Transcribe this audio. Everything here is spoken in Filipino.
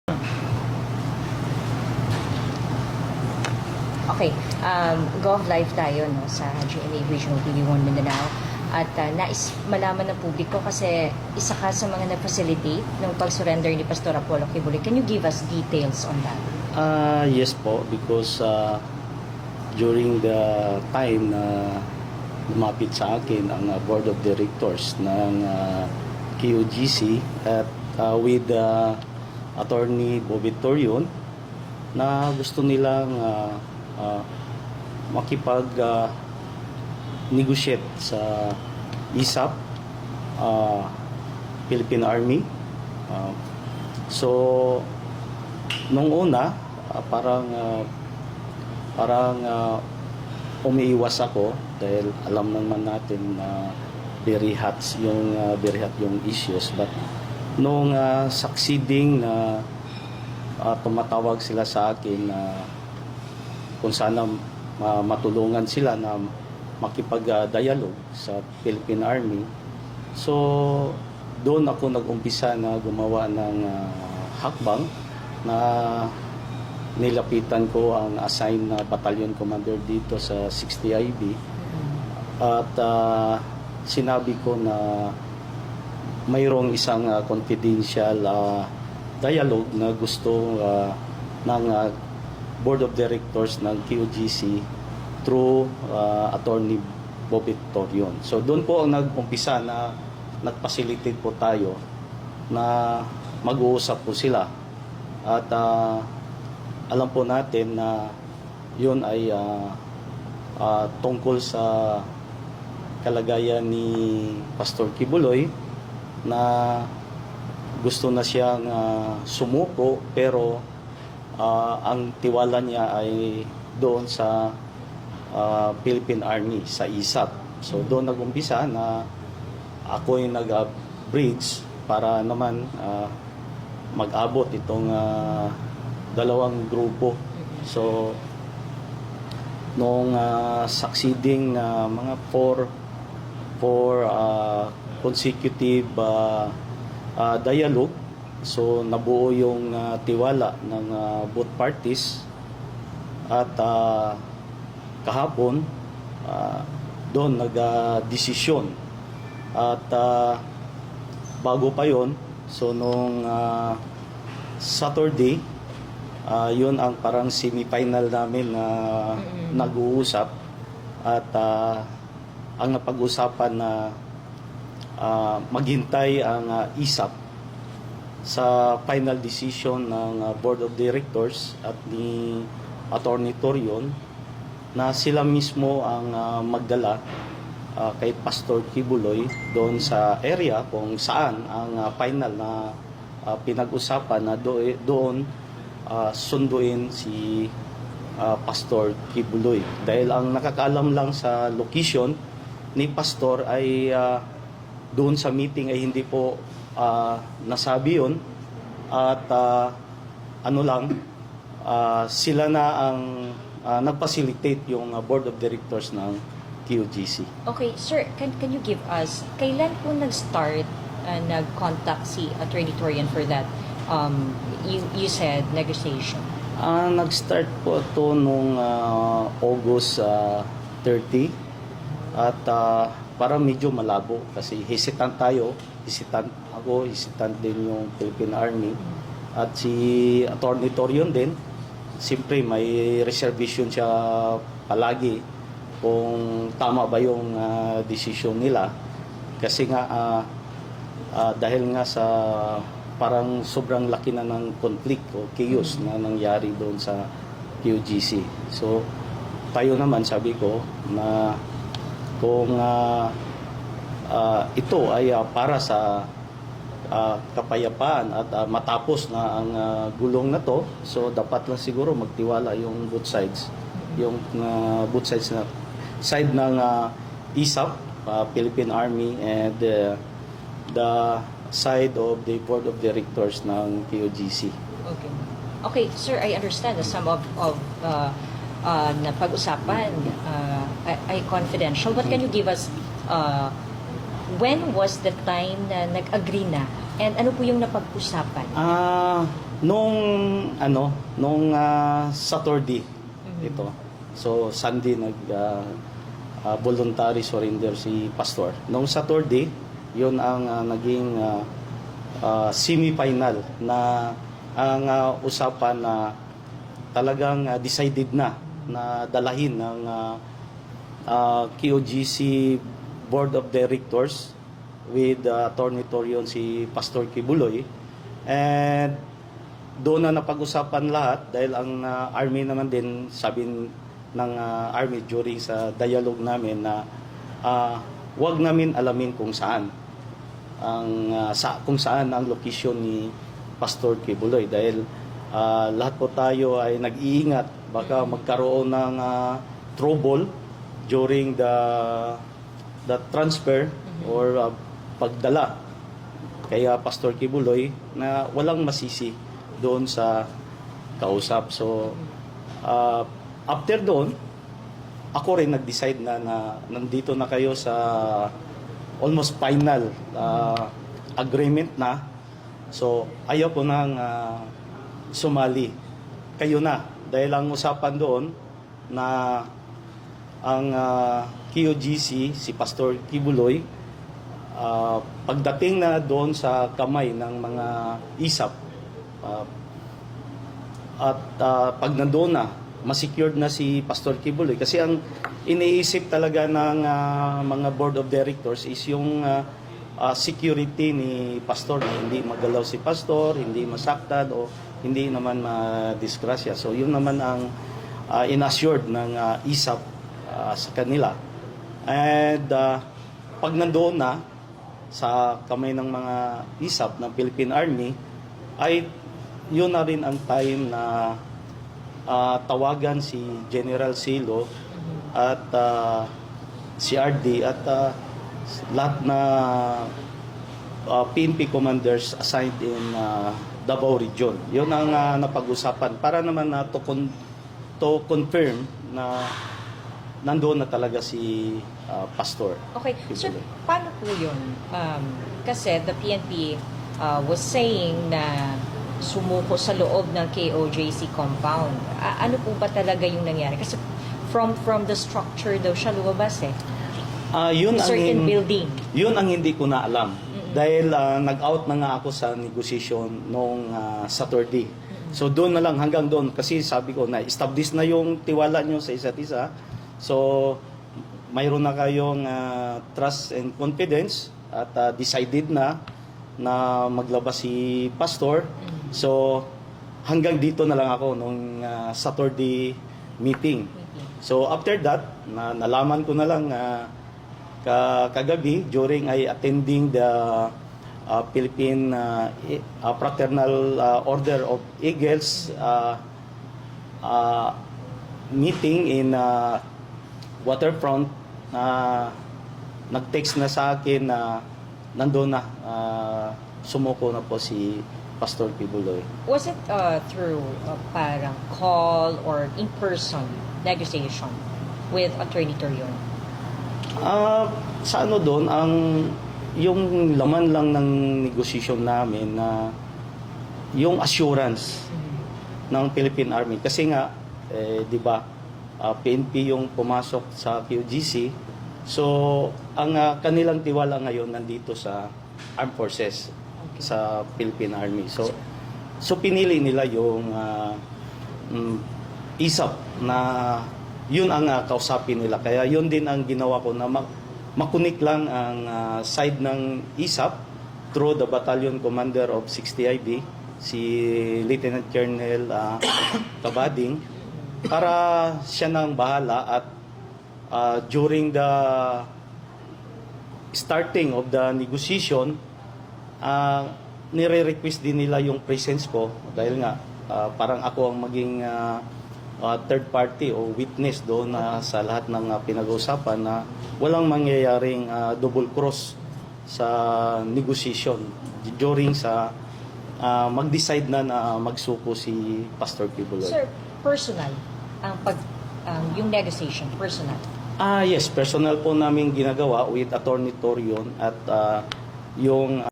Okay, Gov Live tayo no, sa GMA Regional TV1 Mindanao. At nais malaman ng publiko kasi isa ka sa mga nag-facilitate ng pag-surrender ni Pastor Apollo Kibuloy. Can you give us details on that? Yes po, because during the time na lumapit sa akin ang Board of Directors ng QGC at with Attorney Bobby Torion na gusto nilang makipag-negotiate sa ISAP, Philippine Army. So, nung una, parang umiiwas ako dahil alam naman natin na very hot yung issues. But nung succeeding na tumatawag sila sa akin na kung sana matulungan sila na makipag-dialogue sa Philippine Army. So, doon ako nag-umpisa na gumawa ng hakbang na nilapitan ko ang assigned na battalion commander dito sa 60 IB. At sinabi ko na mayroong isang confidential dialogue na gusto ng Board of Directors ng QGC through Attorney Bobby Torion. So doon po ang nag-umpisa na nag-facilitate po tayo na mag-uusap po sila. At alam po natin na yun ay tungkol sa kalagayan ni Pastor Kibuloy na gusto na siyang sumuko pero ang tiwala niya ay doon sa Philippine Army, sa ISAP. So doon nag-umpisa na ako yung nag-bridge para naman mag-abot itong dalawang grupo. So nung succeeding mga four consecutive dialogue, so nabuo yung tiwala ng both parties. At kahapon doon nag-desisyon. At bago pa yon, so nung Saturday, yun ang parang semi-final namin na nag-uusap. At ang napag-usapan na maghintay ang ISAP sa final decision ng Board of Directors at ni Attorney Torion na sila mismo ang magdala kay Pastor Kibuloy doon sa area kung saan ang final na pinag-usapan na doon sunduin si Pastor Kibuloy. Dahil ang nakakaalam lang sa location ni Pastor ay doon sa meeting ay hindi po nasabi yun. At sila na ang nag-facilitate yung Board of Directors ng QGC. Okay, sir, can you give us, kailan po nag-start, nag-contact si Attorney Torion for that, you said, negotiation? Nag-start po ito nung August 30 at parang medyo malabo kasi hesitant tayo, hesitant ako, hesitant din yung Philippine Army at si Attorney Torion din. Siyempre may reservation siya palagi kung tama ba yung decision nila kasi nga dahil nga sa parang sobrang laki na ng conflict o chaos na nangyari doon sa QGC. So tayo naman sabi ko na kung ito ay para sa kapayapaan at matapos na ang gulong na to, so dapat lang siguro magtiwala yung both sides, yung both sides na side ng ISAP, Philippine Army, and the side of the Board of Directors ng QGC. Okay. Okay, sir, I understand that some of na pag-usapan ay confidential. But can you give us when was the time na nag-agree na And ano po yung napag-usapan? Nung Saturday ito. So Sunday voluntary surrender si pastor. Nung Saturday, 'yun ang naging semi-final na ang usapan na talagang decided na dalahin ng KOGC Board of Directors with Attorney Torion si Pastor Kibuloy, and doon na napag-usapan lahat dahil ang Army naman din sabi ng Army during sa dialogue namin na wag namin alamin kung saan ang location ni Pastor Kibuloy dahil lahat po tayo ay nag-iingat baka magkaroon ng trouble during the transfer or pagdala kaya Pastor Kibuloy na walang masisi doon sa kausap. So after doon ako rin nag-decide na nandito na kayo sa almost final agreement na. So ayaw ko nang sumali. Kayo na dahil ang usapan doon na ang KOGC si Pastor Kibuloy pagdating na doon sa kamay ng mga ISAP at pag nandoon na ma-secured na si Pastor Kibuloy kasi ang iniisip talaga ng mga board of directors is yung security ni Pastor na hindi magalaw si Pastor, hindi masaktan o hindi naman ma-disgrasya. So yun naman ang inassured ng ISAP sa kanila. And pag nandoon na sa kamay ng mga ISAP ng Philippine Army ay yun na rin ang time na tawagan si General Silo at si RD at lahat na PNP commanders assigned in Davao Region. Yun ang napag-usapan para naman to confirm na nandoon na talaga si Pastor. Okay, sir, paano po yun? Kasi the PNP was saying na sumuko sa loob ng KOJC compound. Ano po ba talaga yung nangyari? Kasi from the structure daw siya lumabas Yun certain building. Yun ang hindi ko na alam. Dahil nag-out na nga ako sa negotiation noong Saturday. So doon na lang, hanggang doon. Kasi sabi ko na, establish na yung tiwala nyo sa isa't isa. So mayroon na kayong trust and confidence at decided na maglabas si Pastor. So hanggang dito na lang ako nung Saturday meeting. So after that, nalaman ko na lang kagabi during I attending the Philippine Fraternal Order of Eagles meeting in Waterfront. Nag-text na sa akin na nandoon na sumuko na po si Pastor Kibuloy. Was it through parang call or in-person negotiation with Attorney Torion? Sa ano doon, yung laman lang ng negotiation namin na yung assurance ng Philippine Army. Kasi nga, di ba, PNP yung pumasok sa QGC. So, ang kanilang tiwala ngayon nandito sa Armed Forces, sa Philippine Army. So pinili nila yung ISAP na yun ang kausapin nila. Kaya yun din ang ginawa ko na makunik lang ang side ng ISAP through the Battalion Commander of 60IB, si Lieutenant Colonel Kabading, para siya nang bahala at during the starting of the negotiation, nire-request din nila yung presence ko dahil nga parang ako ang maging third party o witness doon sa lahat ng pinag-uusapan na walang mangyayaring double cross sa negotiation during sa mag-decide na magsuko si Pastor Kibuloy. Sir, personal yung negotiation, personal. Yes, personal po namin ginagawa with Attorney Torion at yung